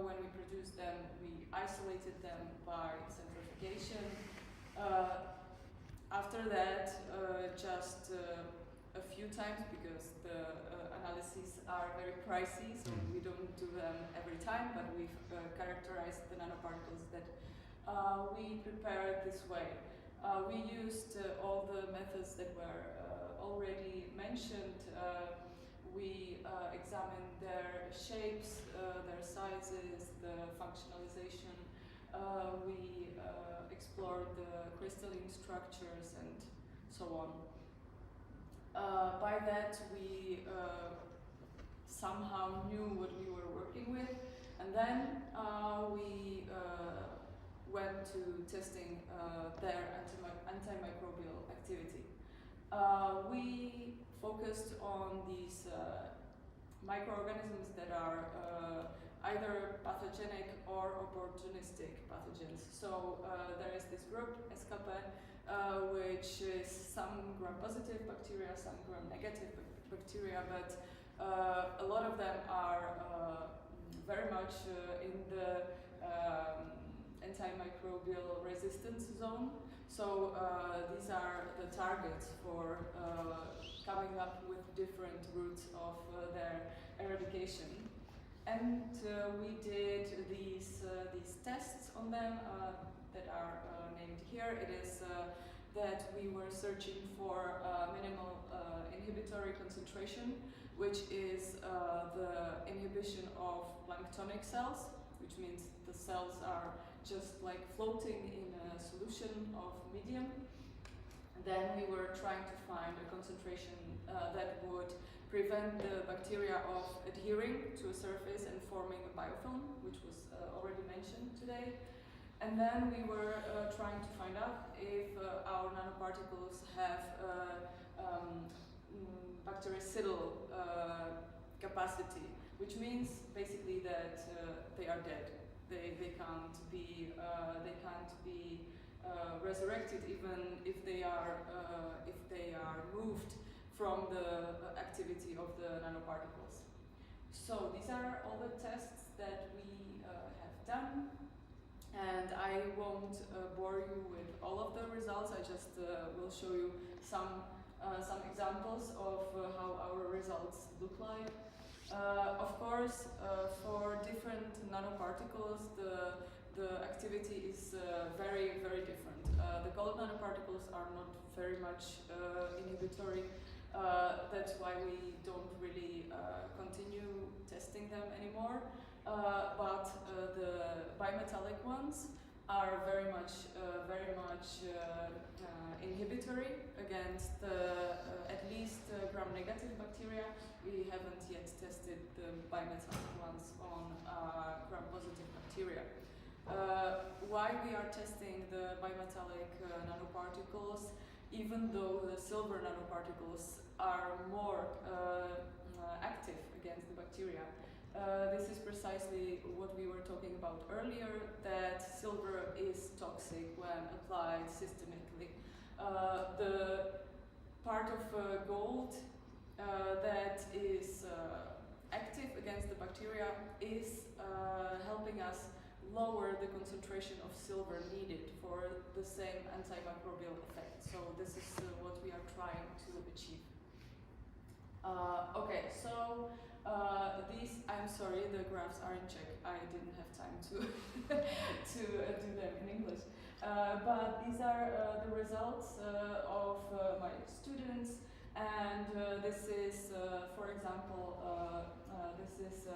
when we produced them, we isolated them by centrifugation. After that, just a few times, because the analyses are very pricey, so we don't do them every time, but we've characterized the nanoparticles that we prepared this way. We used all the methods that were already mentioned. We examined their shapes, their sizes, the functionalization. We explored the crystalline structures and so on. By that we somehow knew what we were working with, and then we went to testing their antimicrobial activity. We focused on these microorganisms that are either pathogenic or opportunistic pathogens. So there is this group, escape, which is some gram-positive bacteria, some gram-negative bacteria, but a lot of them are very much in the antimicrobial resistance zone. So these are the targets for coming up with different routes of their eradication. And we did these tests on them that are named here. It is that we were searching for minimal inhibitory concentration, which is the inhibition of planktonic cells, which means the cells are just like floating in a solution of medium. And then we were trying to find a concentration that would prevent the bacteria of adhering to a surface and forming a biofilm, which was already mentioned today. And then we were trying to find out if our nanoparticles have bactericidal capacity, which means basically that they are dead. They can't be resurrected even if they are moved from the activity of the nanoparticles. So these are all the tests that we have done, and I won't bore you with all of the results. I just will show you some examples of how our results look like. Of course, for different nanoparticles, the the activity is very, very different. The gold nanoparticles are not very much inhibitory. That's why we don't really continue testing them anymore. But the bimetallic ones are very much inhibitory against at least gram-negative bacteria. We haven't yet tested the bimetallic ones on gram-positive bacteria. Why we are testing the bimetallic nanoparticles, even though the silver nanoparticles are more active against the bacteria? This is precisely what we were talking about earlier, that silver is toxic when applied systemically. The part of gold that is active against the bacteria is helping us lower the concentration of silver needed for the same antimicrobial effect. So this is what we are trying to achieve. Okay, so these, I'm sorry, the graphs are in Czech. I didn't have time to to do them in English. But these are the results of my students, and this is, for example, this is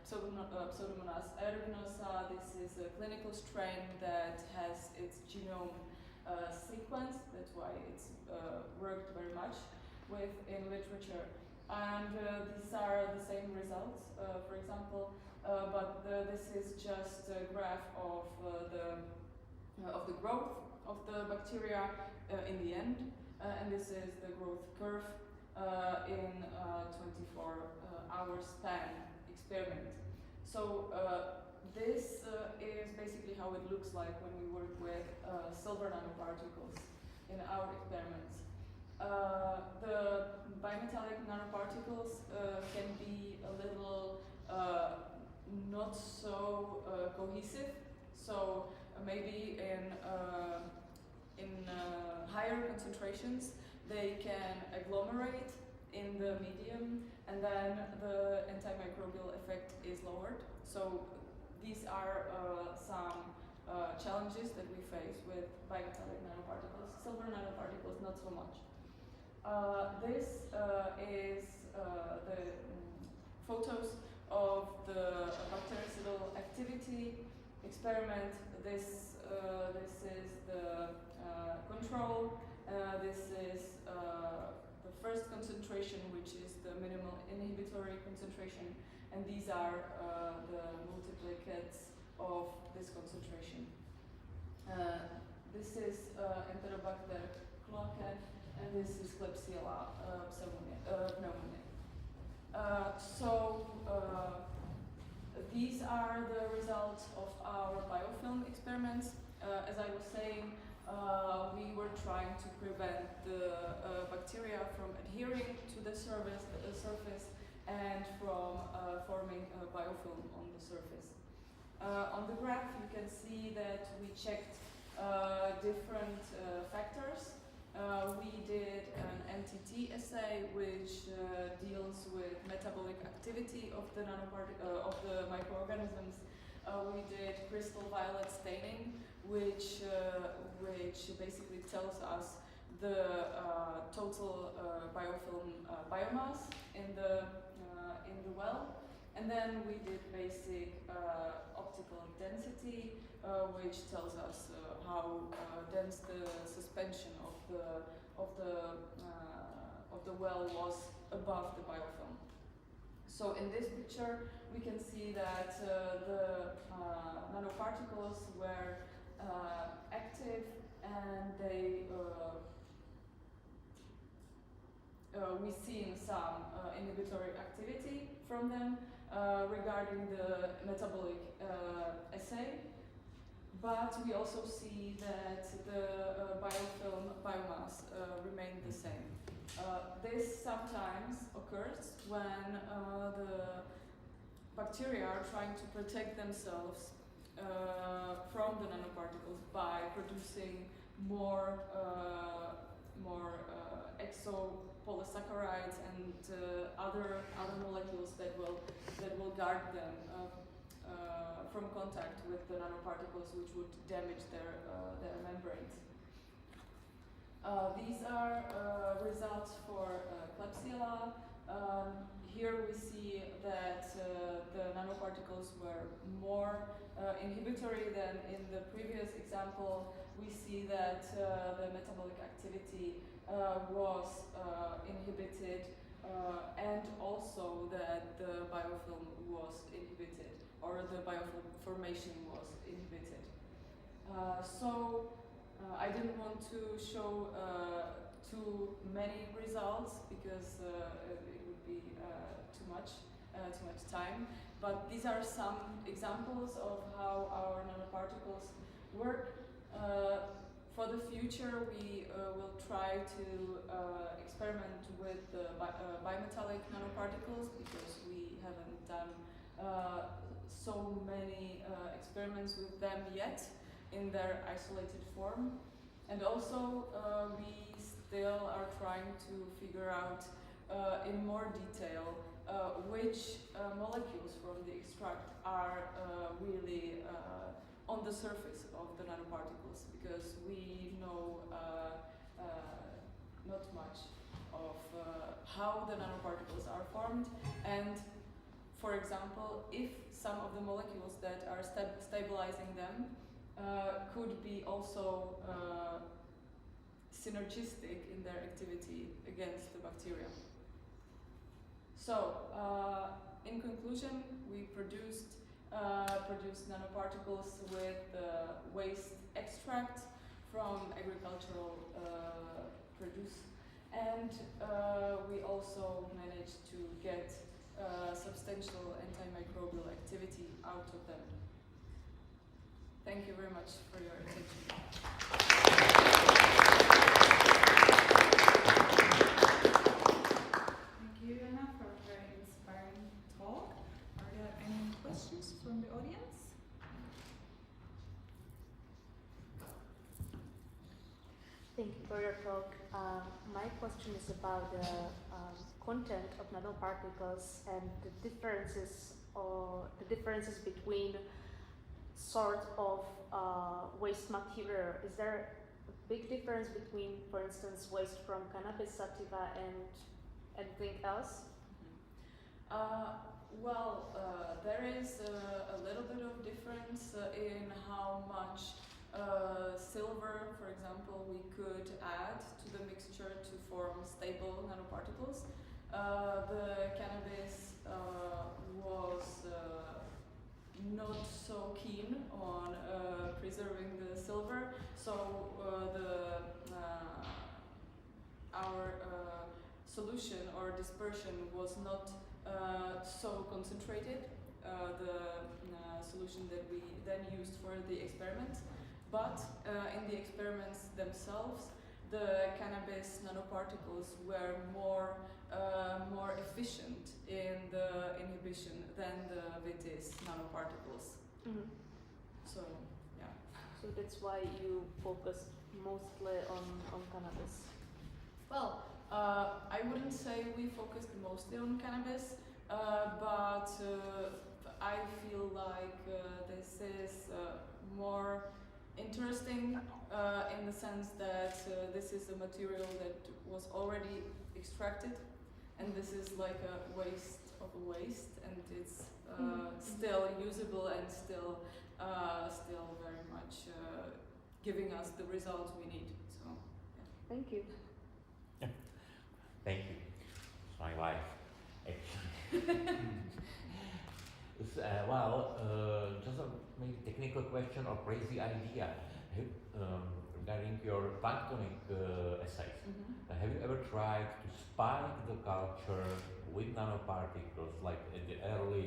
Pseudomonas aeruginosa. This is a clinical strain that has its genome sequenced. That's why it's worked very much with in literature. And these are the same results, for example, but this is just a graph of the growth of the bacteria in the end, and this is the growth curve in 24-hour span experiment. So this is basically how it looks like when we work with silver nanoparticles in our experiments. The bimetallic nanoparticles can be a little not so cohesive. So maybe in higher concentrations they can agglomerate in the medium, and then the antimicrobial effect is lowered. So these are some challenges that we face with bimetallic nanoparticles. Silver nanoparticles, not so much. This is the photos of the bactericidal activity experiment. This is the control. This is the first concentration, which is the minimal inhibitory concentration, and these are the multiplicates of this concentration. This is Enterobacter cloacae, and this is Klebsiella pneumoniae. These are the results of our biofilm experiments. As I was saying, we were trying to prevent the bacteria from adhering to the surface and from forming a biofilm on the surface. On the graph, you can see that we checked different factors. We did an NTT assay, which deals with metabolic activity of the microorganisms. We did crystal violet staining, which basically tells us the total biofilm biomass in the well. And then we did basic optical density, which tells us how dense the suspension of the well was above the biofilm. So in this picture, we can see that the nanoparticles were active, and they we seen some inhibitory activity from them regarding the metabolic assay. But we also see that the biofilm biomass remained the same. This sometimes occurs when the bacteria are trying to protect themselves from the nanoparticles by producing more exopolysaccharides and other molecules that will guard them from contact with the nanoparticles, which would damage their membranes. These are results for Klebsiella. Here we see that the nanoparticles were more inhibitory than in the previous example. We see that the metabolic activity was inhibited and also that the biofilm was inhibited, or the biofilm formation was inhibited. I didn't want to show too many results because it would be too much time. But these are some examples of how our nanoparticles work. For the future, we will try to experiment with the bimetallic nanoparticles because we haven't done so many experiments with them yet in their isolated form. And also, we still are trying to figure out in more detail which molecules from the extract are really on the surface of the nanoparticles, because we know not much of how the nanoparticles are formed, and for example, if some of the molecules that are stabilizing them could be also synergistic in their activity against the bacteria. So, in conclusion, we produced nanoparticles with waste extract from agricultural produce, and we also managed to get substantial antimicrobial activity out of them. Thank you very much for your attention. Thank you, Jana, for a very inspiring talk. Are there any questions from the audience? Thank you for your talk. My question is about the content of nanoparticles and the differences between sort of waste material. Is there a big difference between, for instance, waste from cannabis sativa and anything else? There is a little bit of difference in how much silver, for example, we could add to the mixture to form stable nanoparticles. The cannabis was not so keen on preserving the silver, so our solution or dispersion was not so concentrated, the solution that we then used for the experiment. But in the experiments themselves, the cannabis nanoparticles were more efficient in the inhibition than the vitis nanoparticles. Mm-hmm. So, yeah. So that's why you focused mostly on cannabis. Well, I wouldn't say we focused mostly on cannabis, but I feel like this is more interesting in the sense that this is a material that was already extracted, and this is like a waste of a waste, and it's still usable and still very much giving us the results we need. So, yeah. Thank you. Thank you. It's my life, actually. Just a maybe technical question or crazy idea regarding your planktonic assays. Mm-hmm. Have you ever tried to spike the culture with nanoparticles, like at the early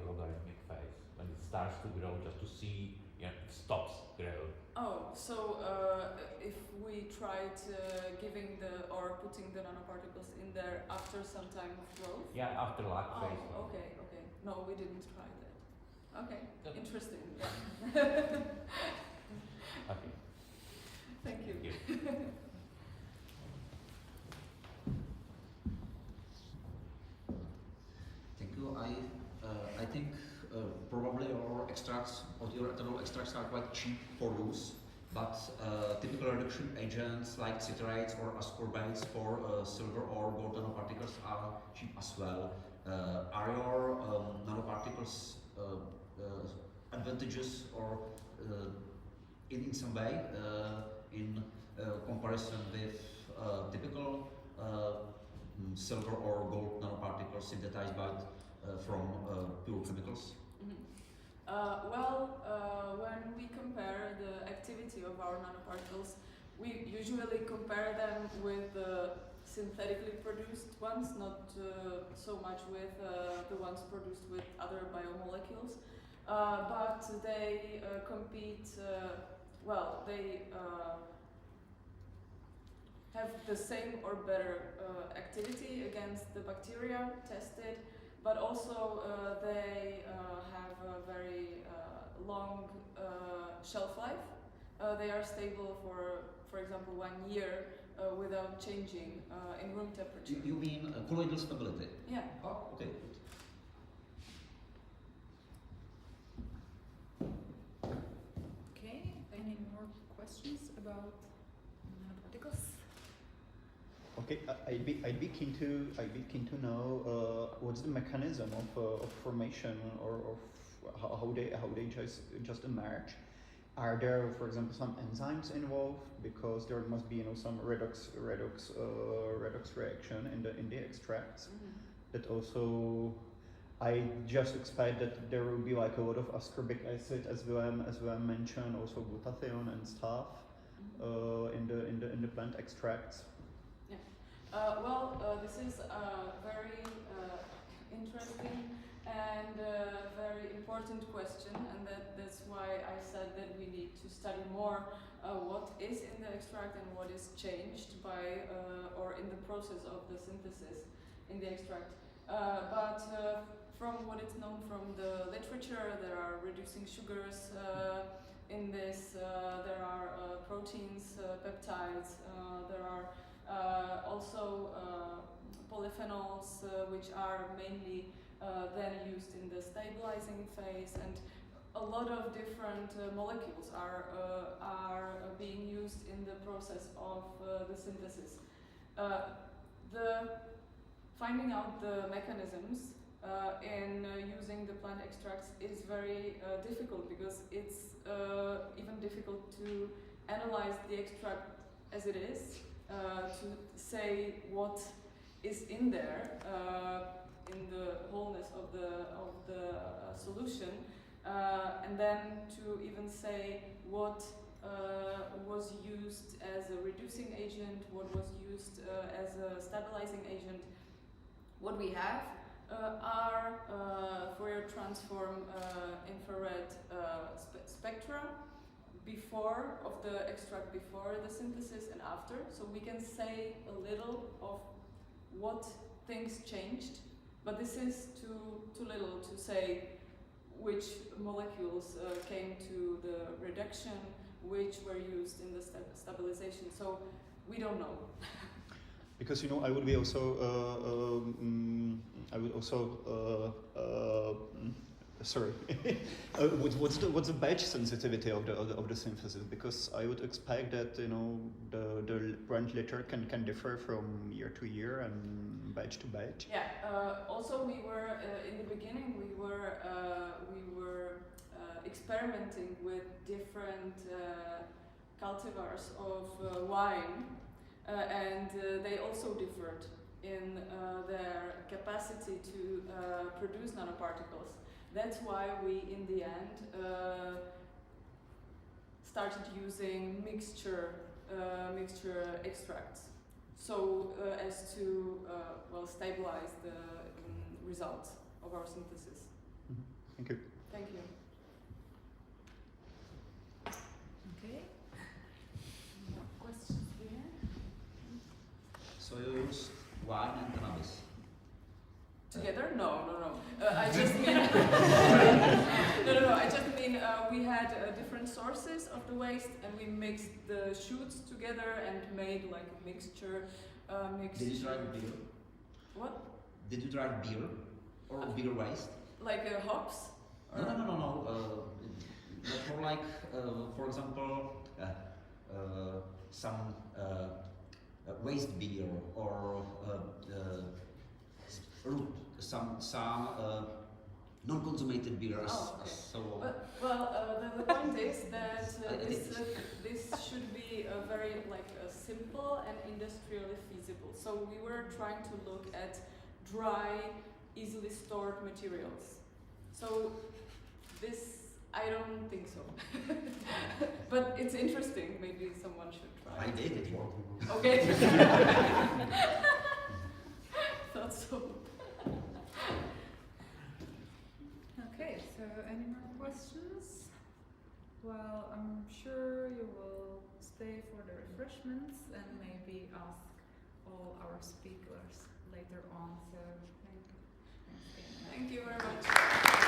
logarithmic phase, when it starts to grow, just to see, it stops growing? Oh, so if we tried putting the nanoparticles in there after some time of growth? Yeah, after lag phase. Oh, okay. No, we didn't try that. Okay, Good. interesting. Okay. Thank you. Thank you. I think probably your extracts or your ethanol extracts are quite cheap for use, but typical reduction agents like citrates or ascorbates for silver or gold nanoparticles are cheap as well. Are your nanoparticles advantageous or in some way in comparison with typical silver or gold nanoparticles synthesized by from pure chemicals? When we compare the activity of our nanoparticles, we usually compare them with the synthetically produced ones, not so much with the ones produced with other biomolecules. But they compete, they have the same or better activity against the bacteria tested, but also they have a very long shelf life. They are stable for example, 1 year without changing in room temperature. You mean colloidal stability? Yeah. Oh, okay. Okay, any more questions about nanoparticles? Okay, I'd be keen to know what's the mechanism of formation or of how they just emerge. Are there, for example, some enzymes involved? Because there must be some redox reaction in the extracts. That also, I just expect that there will be like a lot of ascorbic acid as well mentioned, also glutathione and stuff in the plant extracts. This is a very interesting and very important question, and that's why I said that we need to study more what is in the extract and what is changed by or in the process of the synthesis in the extract. But from what is known from the literature, there are reducing sugars in this, there are proteins, peptides, there are also polyphenols, which are mainly then used in the stabilizing phase, and a lot of different molecules are being used in the process of the synthesis. Finding out the mechanisms in using the plant extracts is very difficult, because it's even difficult to analyze the extract as it is, to say what is in there in the wholeness of the solution, and then to even say what was used as a reducing agent, what was used as a stabilizing agent. What we have are Fourier transform infrared spectra before of the extract, before the synthesis and after, so we can say a little of what things changed, but this is too little to say which molecules came to the reduction, which were used in the stabilization, so we don't know. Because I would be also sorry. What's the batch sensitivity of the synthesis? Because I would expect that the branch litter can differ from year to year and batch to batch. Yeah. Also, we were in the beginning. We were experimenting with different cultivars of wine, and they also differed in their capacity to produce nanoparticles. That's why we, in the end, started using mixture extracts, so as to stabilize the results of our synthesis. Mm-hmm. Thank you. Thank you. Okay. More questions here? So you use wine and cannabis? Together? No. I just mean no. I just mean we had different sources of the waste, and we mixed the shoots together and made like a mixture. Did you try beer? What? Did you try beer or beer waste? Like hops? No. That's more like, for example, some waste beer or root, some non-consumated beers. Oh, okay. So. The point is that this should be a very simple and industrially feasible. So we were trying to look at dry, easily stored materials. So this, I don't think so. But it's interesting. Maybe someone should try. I did it for. Okay. Thought so. Okay, so any more questions? Well, I'm sure you will stay for the refreshments and maybe ask all our speakers later on. So thank you. Thank you very much.